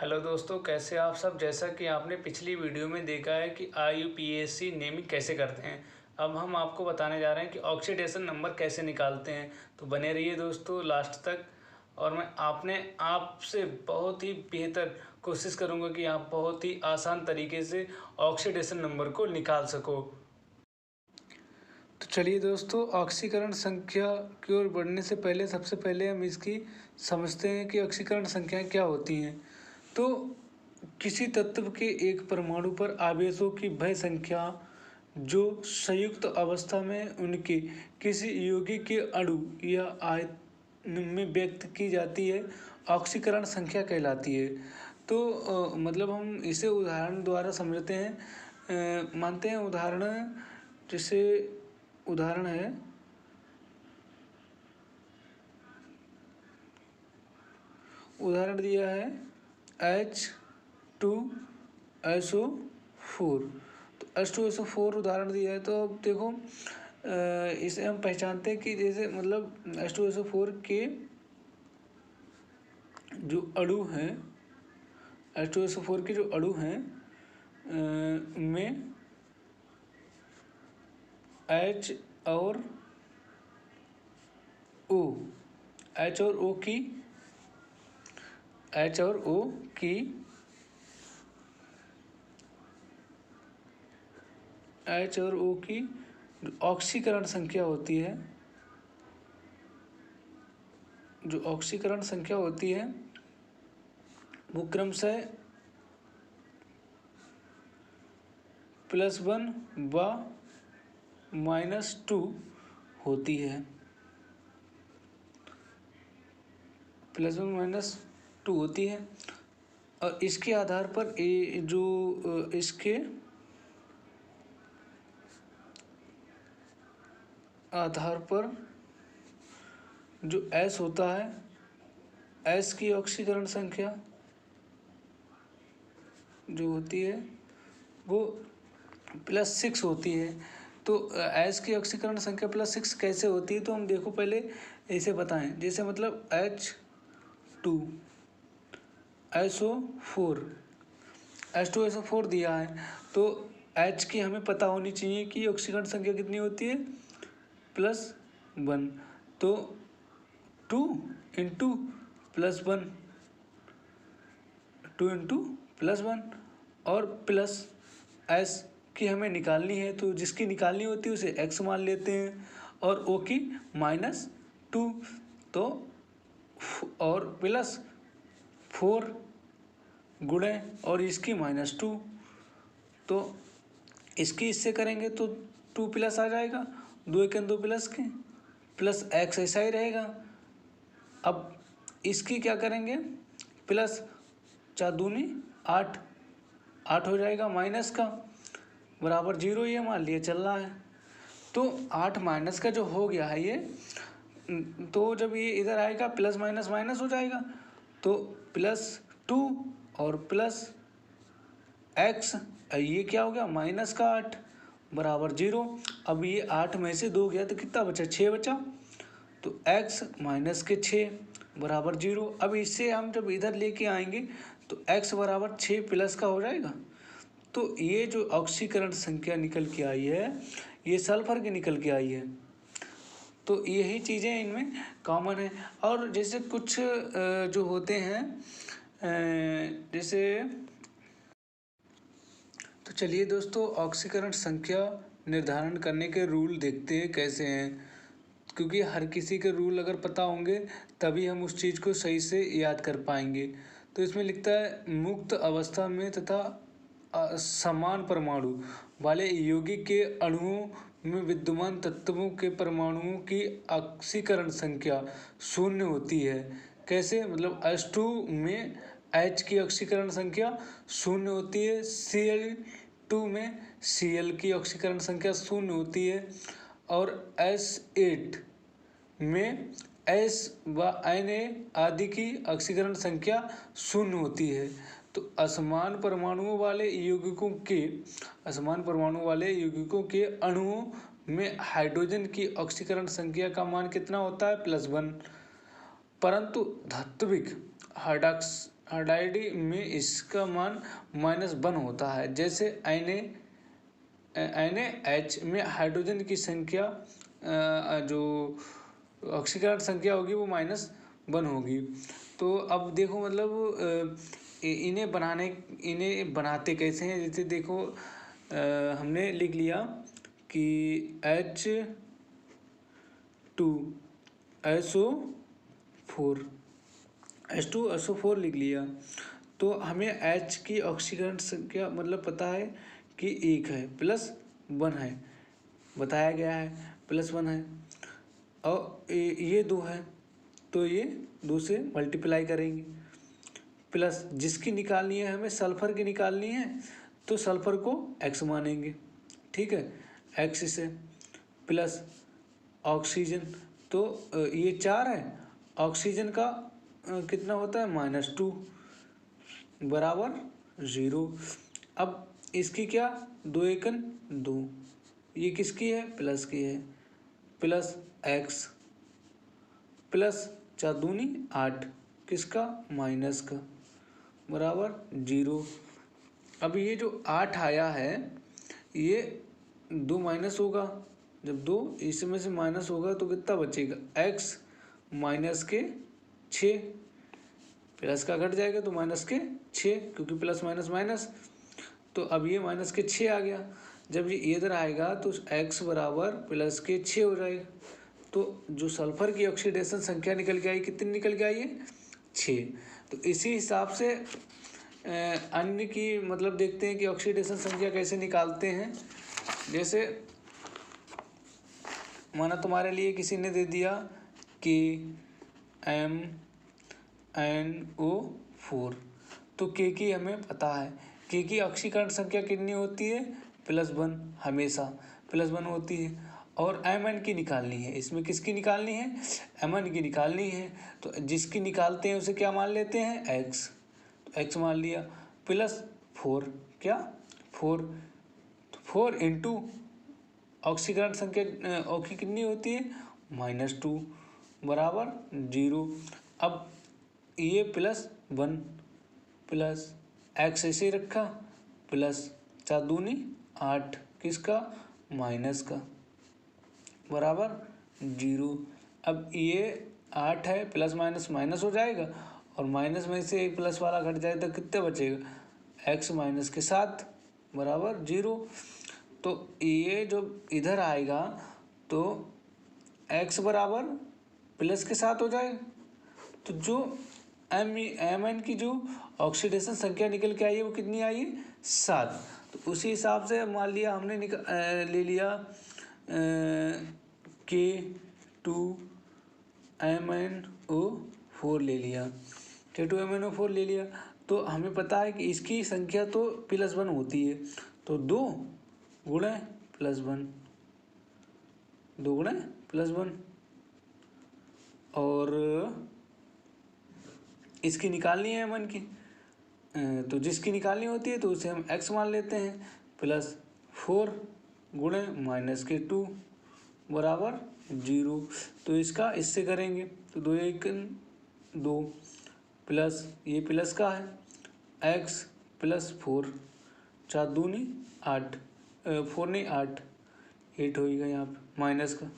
Hello दोस्तों, कैसे आप सब। जैसा कि आपने पिछली वीडियो में देखा है कि IUPAC नेमिंग कैसे करते हैं, अब हम आपको बताने जा रहे हैं कि ऑक्सीडेशन नंबर कैसे निकालते हैं। तो बने रहिए दोस्तों लास्ट तक, और मैं आपसे बहुत ही बेहतर कोशिश करूंगा कि आप बहुत ही आसान तरीके से ऑक्सीडेशन नंबर को निकाल सको। तो चलिए दोस्तों, ऑक्सीकरण संख्या की ओर बढ़ने से पहले सबसे पहले हम इसकी समझते हैं कि ऑक्सीकरण संख्याएं क्या होती हैं। तो किसी तत्व के एक परमाणु पर आवेशों की वह संख्या जो संयुक्त अवस्था में उनके किसी यौगिक के अणु या आयतन में व्यक्त की जाती है, ऑक्सीकरण संख्या कहलाती है। तो मतलब हम इसे उदाहरण द्वारा समझते हैं। मानते हैं उदाहरण, जैसे उदाहरण है उदाहरण दिया है H2SO4। तो H2SO4 उदाहरण दिया है। तो अब देखो, इसे हम पहचानते हैं कि जैसे मतलब H2SO4 के जो अणु हैं, H2SO4 के जो अणु हैं में H और O H और O की जो ऑक्सीकरण संख्या होती है, वो क्रमशः +1 व -2 होती है। +1 -2 होती है। और इसके आधार पर इसके आधार पर जो S होता है, S की ऑक्सीकरण संख्या जो होती है वो +6 होती है। तो S की ऑक्सीकरण संख्या +6 कैसे होती है, तो हम देखो पहले इसे बताएं। जैसे मतलब H2SO4 दिया है, तो H की हमें पता होनी चाहिए कि ऑक्सीकरण संख्या कितनी होती है, +1। तो 2 इंटू +1, 2 इंटू +1 और प्लस S की हमें निकालनी है। तो जिसकी निकालनी होती है उसे X मान लेते हैं, और O की -2, तो और +4 गुणे और इसकी -2, तो इसकी इससे करेंगे तो 2 प्लस आ जाएगा, 2 एक 2 प्लस के प्लस X ऐसा ही रहेगा। अब इसकी क्या करेंगे, प्लस 4 दूनी 8 हो जाएगा, माइनस का बराबर 0 ये मान लिया चल रहा है। तो 8 माइनस का जो हो गया है ये, तो जब ये इधर आएगा प्लस माइनस माइनस हो जाएगा, तो +2 और प्लस X, ये क्या हो गया, -8 बराबर 0। अब ये 8 में से 2 गया तो कितना बचा, 6 बचा। तो X -6 बराबर 0। अब इससे हम जब इधर लेके आएंगे तो X बराबर 6 प्लस का हो जाएगा। तो ये जो ऑक्सीकरण संख्या निकल के आई है, ये सल्फर की निकल के आई है। तो यही चीज़ें इनमें कॉमन है। और जैसे कुछ जो होते हैं, जैसे, तो चलिए दोस्तों, ऑक्सीकरण संख्या निर्धारण करने के रूल देखते हैं कैसे हैं, क्योंकि हर किसी के रूल अगर पता होंगे तभी हम उस चीज़ को सही से याद कर पाएंगे। तो इसमें लिखता है, मुक्त अवस्था में तथा समान परमाणु वाले यौगिक के अणुओं में विद्यमान तत्वों के परमाणुओं की ऑक्सीकरण संख्या 0 होती है। कैसे, मतलब H2 में H की ऑक्सीकरण संख्या 0 होती है, Cl2 में Cl की ऑक्सीकरण संख्या 0 होती है, और S8 में S व Na आदि की ऑक्सीकरण संख्या 0 होती है। तो असमान परमाणुओं वाले यौगिकों के अणुओं में हाइड्रोजन की ऑक्सीकरण संख्या का मान कितना होता है, +1। परंतु धात्विक हाइड्राइड में इसका मान -1 होता है। जैसे NaH में हाइड्रोजन की संख्या जो ऑक्सीकरण संख्या होगी वो -1 होगी। तो अब देखो मतलब इन्हें बनाते कैसे हैं। जैसे देखो हमने लिख लिया कि H2SO4 लिख लिया। तो हमें H की ऑक्सीकरण संख्या मतलब पता है कि 1 है, +1 है, बताया गया है, +1 है। और ये 2 है तो ये 2 से मल्टीप्लाई करेंगे। प्लस जिसकी निकालनी है हमें सल्फर की निकालनी है तो सल्फर को X मानेंगे, ठीक है, X से प्लस ऑक्सीजन तो ये 4 है, ऑक्सीजन का कितना होता है -2 बराबर 0। अब इसकी क्या 2 एकन 2, ये किसकी है प्लस की है, प्लस X प्लस 4 दूनी 8 किसका माइनस का बराबर 0। अब ये जो 8 आया है ये 2 माइनस होगा, जब 2 इसमें से माइनस होगा तो कितना बचेगा X -6 प्लस का घट जाएगा तो -6 क्योंकि प्लस माइनस माइनस। तो अब ये -6 आ गया। जब ये इधर आएगा तो X बराबर +6 हो जाएगा। तो जो सल्फर की ऑक्सीडेशन संख्या निकल के आई कितनी निकल के आई है 6। तो इसी हिसाब से अन्य की मतलब देखते हैं कि ऑक्सीडेशन संख्या कैसे निकालते हैं। जैसे माना तुम्हारे लिए किसी ने दे दिया कि MnO4 तो K की हमें पता है, K की ऑक्सीकरण संख्या कितनी होती है +1, हमेशा +1 होती है। और Mn की निकालनी है, इसमें किसकी निकालनी है Mn की निकालनी है। तो जिसकी निकालते हैं उसे क्या मान लेते हैं X, तो X मान लिया +4 क्या 4 इंटू ऑक्सीकरण संख्या ऑक्सी कितनी होती है -2 बराबर 0। अब ये +1 प्लस X ऐसे ही रखा प्लस 4 दूनी 8 किसका माइनस का बराबर 0। अब ये 8 है, प्लस माइनस माइनस हो जाएगा और माइनस में से एक प्लस वाला घट जाए तो कितने बचेगा X माइनस के 7 बराबर 0। तो ये जो इधर आएगा तो X बराबर प्लस के 7 हो जाएगा। तो जो Mn की जो ऑक्सीडेशन संख्या निकल के आई है वो कितनी आई है 7। तो उसी हिसाब से मान लिया हमने ले लिया K2MnO4 ले लिया, K2MnO4 ले लिया। तो हमें पता है कि इसकी संख्या तो +1 होती है, तो 2 गुणे +1 2 गुणे +1 और इसकी निकालनी है Mn की, तो जिसकी निकालनी होती है तो उसे हम X मान लेते हैं +4 गुणे -2 बराबर 0। तो इसका इससे करेंगे तो 2 1 2 प्लस ये प्लस का है X +4 4 दूनी 8 4 नहीं 8 होगा यहाँ पे माइनस का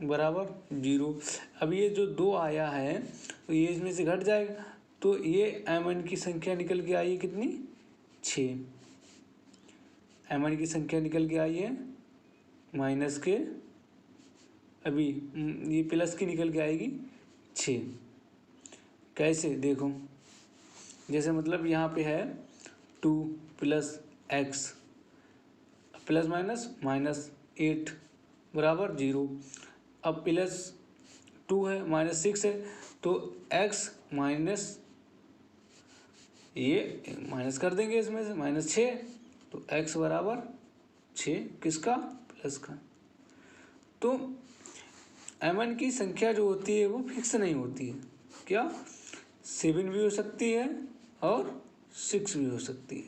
बराबर 0। अब ये जो 2 आया है तो ये इसमें से घट जाएगा तो ये Mn की संख्या निकल के आई है कितनी 6। Mn की संख्या निकल के आई है माइनस के, अभी ये प्लस की निकल के आएगी 6। कैसे देखो, जैसे मतलब यहाँ पे है 2 + X प्लस माइनस -8 बराबर 0। अब +2 है -6 है तो X माइनस ये माइनस कर देंगे इसमें से -6 तो X बराबर 6 किसका प्लस का। तो Mn की संख्या जो होती है वो फिक्स नहीं होती है, क्या 7 भी हो सकती है और 6 भी हो सकती है।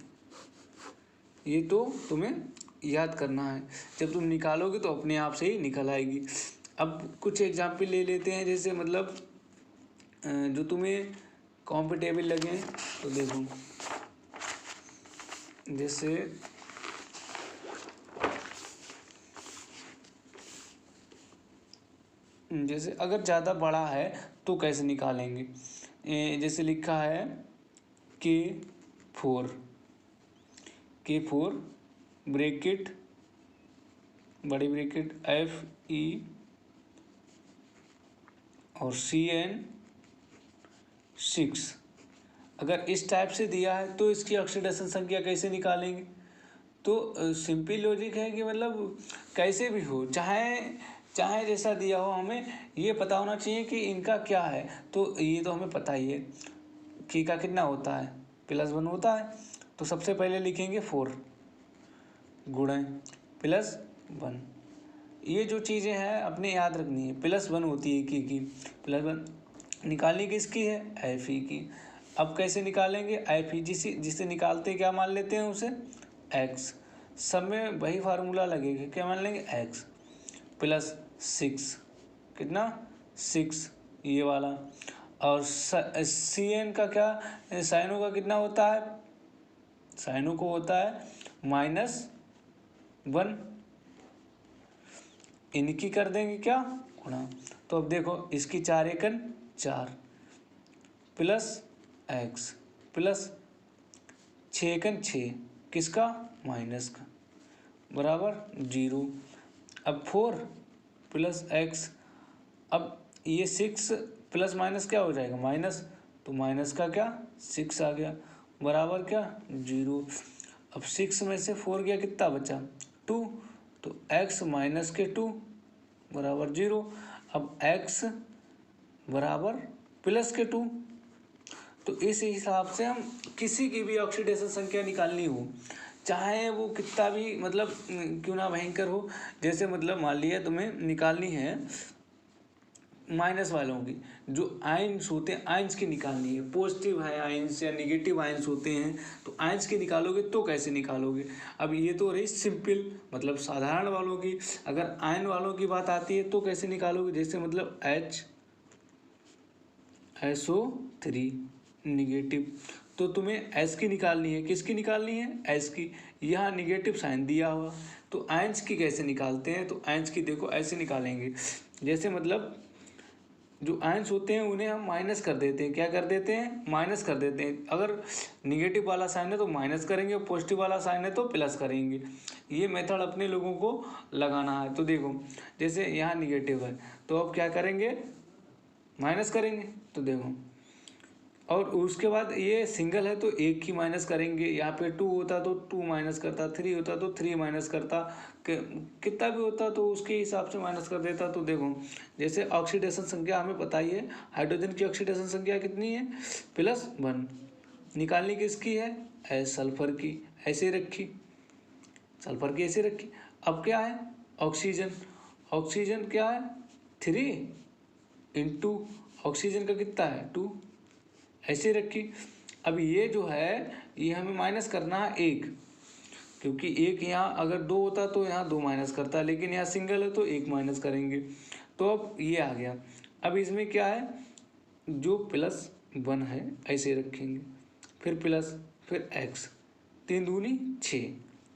ये तो तुम्हें याद करना है, जब तुम निकालोगे तो अपने आप से ही निकल आएगी। अब कुछ एग्जाम्पल ले लेते हैं, जैसे मतलब जो तुम्हें कॉम्पिटेबल लगे तो देखो जैसे अगर ज़्यादा बड़ा है तो कैसे निकालेंगे। जैसे लिखा है K4 ब्रैकेट बड़ी ब्रैकेट FE और CN6। अगर इस टाइप से दिया है तो इसकी ऑक्सीडेशन संख्या कैसे निकालेंगे। तो सिंपल लॉजिक है कि मतलब कैसे भी हो, चाहे जैसा दिया हो, हमें ये पता होना चाहिए कि इनका क्या है। तो ये तो हमें पता ही है कि का कितना होता है, +1 होता है। तो सबसे पहले लिखेंगे 4 गुणे +1। ये जो चीज़ें हैं अपने याद रखनी है, +1 होती है की +1 निकालनी किसकी है, FE की। अब कैसे निकालेंगे, FE जिसे निकालते क्या मान लेते हैं उसे x। सब में वही फार्मूला लगेगा, क्या मान लेंगे x +6 कितना 6 ये वाला। और CN का क्या, साइनो का कितना होता है, साइनो को होता है -1। इनकी कर देंगे क्या गुणा। तो अब देखो इसकी 4 एकन 4 +x +6 एकन 6 किसका माइनस का बराबर 0। अब 4 +x, अब ये 6 प्लस माइनस क्या हो जाएगा माइनस, तो माइनस का क्या 6 आ गया बराबर क्या 0। अब 6 में से 4 गया कितना बचा 2, तो x -2 बराबर 0। अब x बराबर +2। तो इस हिसाब से हम किसी की भी ऑक्सीडेशन संख्या निकालनी हो, चाहे वो कितना भी मतलब क्यों ना भयंकर हो। जैसे मतलब मान लिया तुम्हें निकालनी है माइनस वालों की, जो आयंस होते हैं आयंस की निकालनी है, पॉजिटिव है आयंस या निगेटिव आयंस होते हैं, तो आयंस की निकालोगे तो कैसे निकालोगे। अब ये तो रही सिंपल मतलब साधारण वालों की। अगर आयन वालों की बात आती है तो कैसे निकालोगे, जैसे मतलब HSO3 निगेटिव, तो तुम्हें S की निकालनी है, किसकी निकालनी है S की। यहाँ निगेटिव साइन दिया हुआ, तो आयंस की कैसे निकालते हैं, तो आयंस की देखो ऐसे निकालेंगे। जैसे मतलब जो आयंस होते हैं उन्हें हम माइनस कर देते हैं, क्या कर देते हैं माइनस कर देते हैं। अगर निगेटिव वाला साइन है तो माइनस करेंगे, पॉजिटिव वाला साइन है तो प्लस करेंगे। ये मेथड अपने लोगों को लगाना है। तो देखो जैसे यहाँ निगेटिव है तो अब क्या करेंगे माइनस करेंगे, तो देखो। और उसके बाद ये सिंगल है तो 1 की माइनस करेंगे, यहाँ पे 2 होता तो 2 माइनस करता, 3 होता तो 3 माइनस करता, कितना भी होता तो उसके हिसाब से माइनस कर देता। तो देखो जैसे ऑक्सीडेशन संख्या हमें पता ही है, हाइड्रोजन की ऑक्सीडेशन संख्या कितनी है +1। निकालनी किसकी है सल्फर की, ऐसे रखी सल्फर की ऐसे रखी। अब क्या है ऑक्सीजन, ऑक्सीजन क्या है 3 × ऑक्सीजन का कितना है 2, ऐसे रखी। अब ये जो है ये हमें माइनस करना है 1, क्योंकि 1 यहाँ अगर 2 होता तो यहाँ 2 माइनस करता, लेकिन यहाँ सिंगल है तो 1 माइनस करेंगे। तो अब ये आ गया। अब इसमें क्या है जो +1 है ऐसे रखेंगे, फिर प्लस फिर x, 3 दूनी 6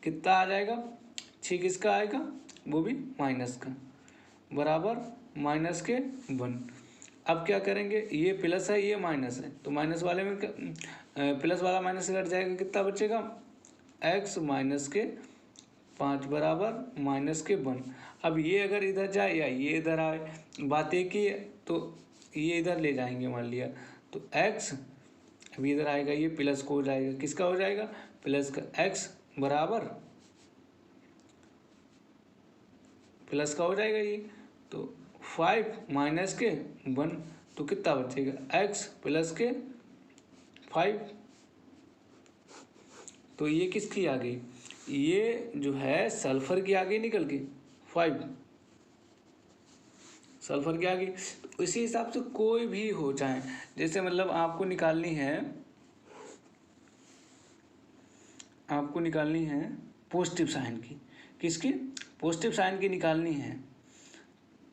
कितना आ जाएगा 6 किसका आएगा वो भी माइनस का बराबर -1। अब क्या करेंगे ये प्लस है ये माइनस है, तो माइनस वाले में प्लस वाला माइनस से कट जाएगा, कितना बचेगा x -5 बराबर -1। अब ये अगर इधर जाए या ये इधर आए, बात एक ही है, तो ये इधर ले जाएंगे मान लिया, तो x अब इधर आएगा ये प्लस को हो जाएगा, किसका हो जाएगा प्लस का, x बराबर प्लस का हो जाएगा ये, तो 5 -1, तो कितना बचेगा x +5। तो ये किसकी आ गई, ये जो है सल्फर की आ गई निकल के 5 सल्फर की आ गई। तो इसी हिसाब से कोई भी हो चाहे, जैसे मतलब आपको निकालनी है पॉजिटिव साइन की, किसकी पॉजिटिव साइन की निकालनी है,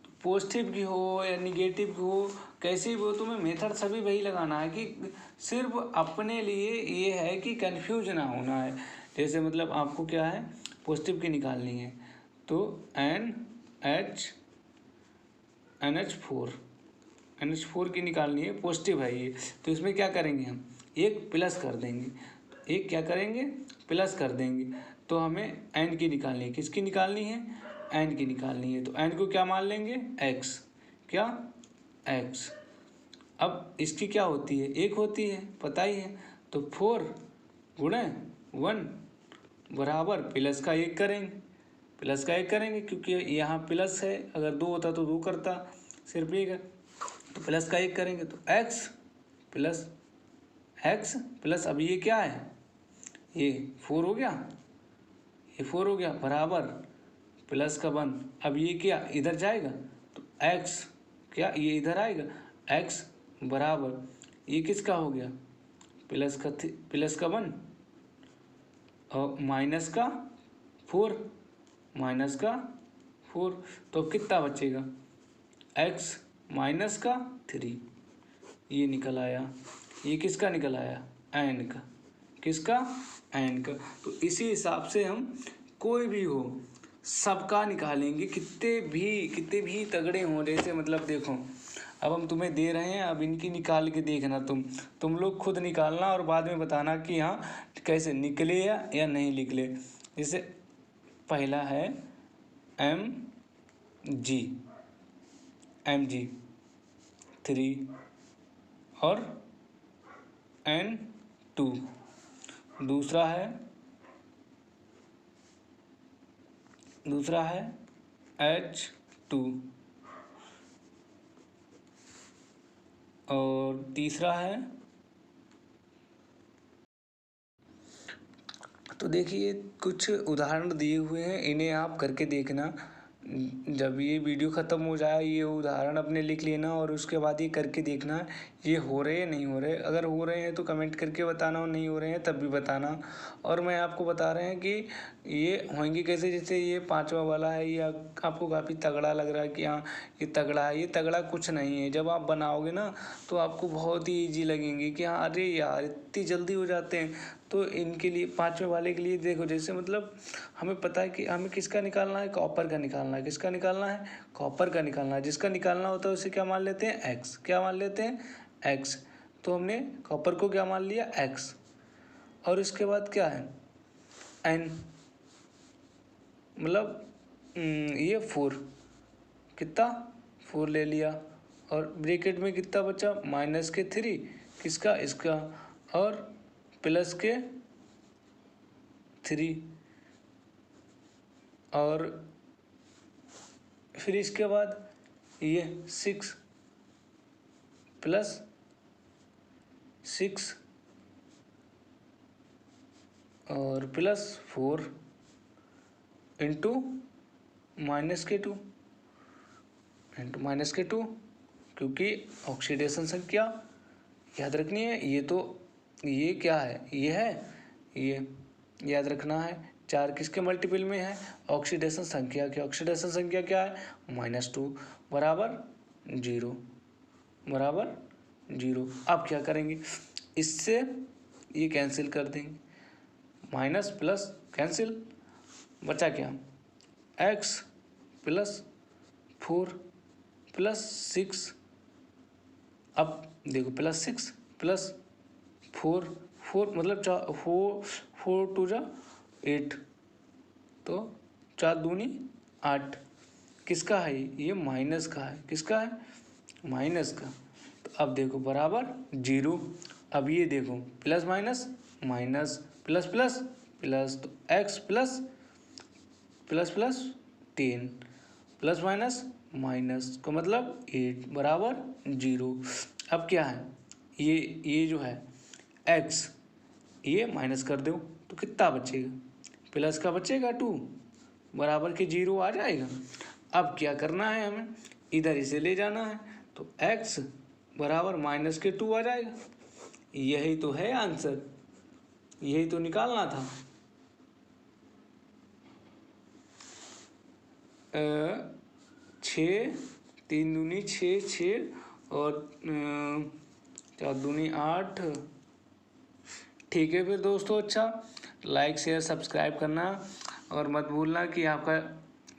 तो पॉजिटिव की हो या निगेटिव की हो, कैसी भी हो, तुम्हें मेथड सभी वही लगाना है कि सिर्फ अपने लिए ये है कि कंफ्यूज ना होना है। जैसे मतलब आपको क्या है, पॉजिटिव की निकालनी है तो NH4 की निकालनी है, पॉजिटिव है ये, तो इसमें क्या करेंगे हम, एक प्लस कर देंगे, एक क्या करेंगे, प्लस कर देंगे। तो हमें एन की निकालनी है, किसकी निकालनी है, एन की निकालनी है। तो एन को क्या मान लेंगे, एक्स, क्या, एक्स। अब इसकी क्या होती है, एक होती है, पता ही है। तो 4 गुणे 1 बराबर प्लस का 1 करेंगे, प्लस का 1 करेंगे क्योंकि यहाँ प्लस है, अगर 2 होता तो 2 करता, सिर्फ 1 है तो प्लस का 1 करेंगे। तो एक्स प्लस अब ये क्या है, ये 4 हो गया, ये 4 हो गया बराबर प्लस का 1। अब ये क्या इधर जाएगा तो एक्स क्या ये इधर आएगा, एक्स बराबर ये किसका हो गया, प्लस का 1 और माइनस का 4, तो कितना बचेगा, एक्स माइनस का 3, ये निकल आया। ये किसका निकल आया, एन का, किसका, एन का। तो इसी हिसाब से हम कोई भी हो सबका निकालेंगे, कितने भी तगड़े हों। जैसे मतलब देखो, अब हम तुम्हें दे रहे हैं, अब इनकी निकाल के देखना, तुम लोग खुद निकालना और बाद में बताना कि हाँ कैसे निकले या नहीं निकले। जैसे पहला है mg 3 और n2, दूसरा है H2 और तीसरा है, तो देखिए कुछ उदाहरण दिए हुए हैं, इन्हें आप करके देखना। जब ये वीडियो ख़त्म हो जाए ये उदाहरण अपने लिख लेना और उसके बाद ये करके देखना ये हो रहे या नहीं हो रहे। अगर हो रहे हैं तो कमेंट करके बताना, और नहीं हो रहे हैं तब भी बताना। और मैं आपको बता रहे हैं कि ये होंगे कैसे। जैसे ये 5वां वाला है, ये आपको काफ़ी तगड़ा लग रहा है कि हाँ ये तगड़ा है, ये तगड़ा कुछ नहीं है। जब आप बनाओगे ना तो आपको बहुत ही ईजी लगेंगे कि हाँ अरे यार इतनी जल्दी हो जाते हैं। तो इनके लिए 5वें वाले के लिए देखो, जैसे मतलब हमें पता है कि हमें किसका निकालना है, कॉपर का निकालना है। किसका निकालना है, कॉपर का निकालना है। जिसका निकालना होता है उसे क्या मान लेते हैं, एक्स। क्या मान लेते हैं, एक्स। तो हमने कॉपर को क्या मान लिया, एक्स। और इसके बाद क्या है, एन, मतलब ये 4, कितना 4 ले लिया। और ब्रैकेट में कितना बचा, माइनस के 3, किसका, इसका, और प्लस के 3, और फिर इसके बाद ये 6 प्लस 6 और प्लस 4 इंटू माइनस के 2 क्योंकि ऑक्सीडेशन संख्या याद रखनी है। ये तो ये क्या है, ये है, ये याद रखना है। 4 किसके मल्टीपल में है, ऑक्सीडेशन संख्या की। ऑक्सीडेशन संख्या क्या है, -2 बराबर 0, बराबर 0। अब क्या करेंगे, इससे ये कैंसिल कर देंगे, माइनस प्लस कैंसिल, बचा क्या, x प्लस 4 प्लस 6। अब देखो प्लस 6 प्लस 4 मतलब 4 2 जा 8, तो 4 दूनी 8। किसका है ये, माइनस का है। किसका है, माइनस का। तो अब देखो बराबर 0। अब ये देखो plus minus minus, plus plus plus, तो x plus plus plus 10 plus minus minus का मतलब 8 बराबर 0। अब क्या है, ये जो है x, ये माइनस कर दो तो कितना बचेगा, प्लस का बचेगा 2 बराबर के 0 आ जाएगा। अब क्या करना है, हमें इधर इसे ले जाना है, तो x बराबर माइनस के 2 आ जाएगा। यही तो है आंसर, यही तो निकालना था। 6 3 दूनी 6, 6 और 4 दूनी 8। ठीक है फिर दोस्तों, अच्छा लाइक शेयर सब्सक्राइब करना और मत भूलना कि आपका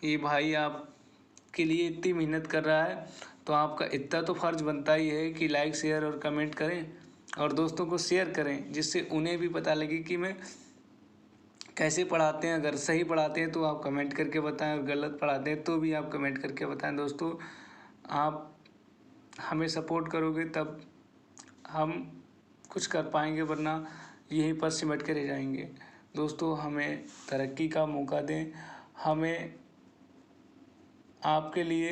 ये भाई आपके लिए इतनी मेहनत कर रहा है, तो आपका इतना तो फ़र्ज़ बनता ही है कि लाइक शेयर और कमेंट करें और दोस्तों को शेयर करें, जिससे उन्हें भी पता लगे कि मैं कैसे पढ़ाते हैं। अगर सही पढ़ाते हैं तो आप कमेंट करके बताएं, और गलत पढ़ाते हैं तो भी आप कमेंट करके बताएं। दोस्तों आप हमें सपोर्ट करोगे तब हम कुछ कर पाएंगे, वरना यहीं पर सिमट के रह जाएंगे। दोस्तों हमें तरक्की का मौका दें, हमें आपके लिए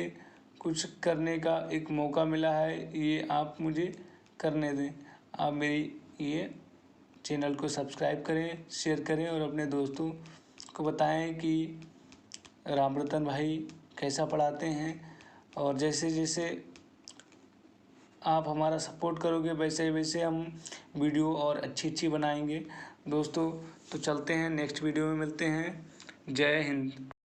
कुछ करने का एक मौका मिला है, ये आप मुझे करने दें। आप मेरी ये चैनल को सब्सक्राइब करें, शेयर करें और अपने दोस्तों को बताएं कि रामरतन भाई कैसा पढ़ाते हैं। और जैसे जैसे आप हमारा सपोर्ट करोगे वैसे वैसे हम वीडियो और अच्छी अच्छी बनाएंगे। दोस्तों तो चलते हैं, नेक्स्ट वीडियो में मिलते हैं। जय हिंद।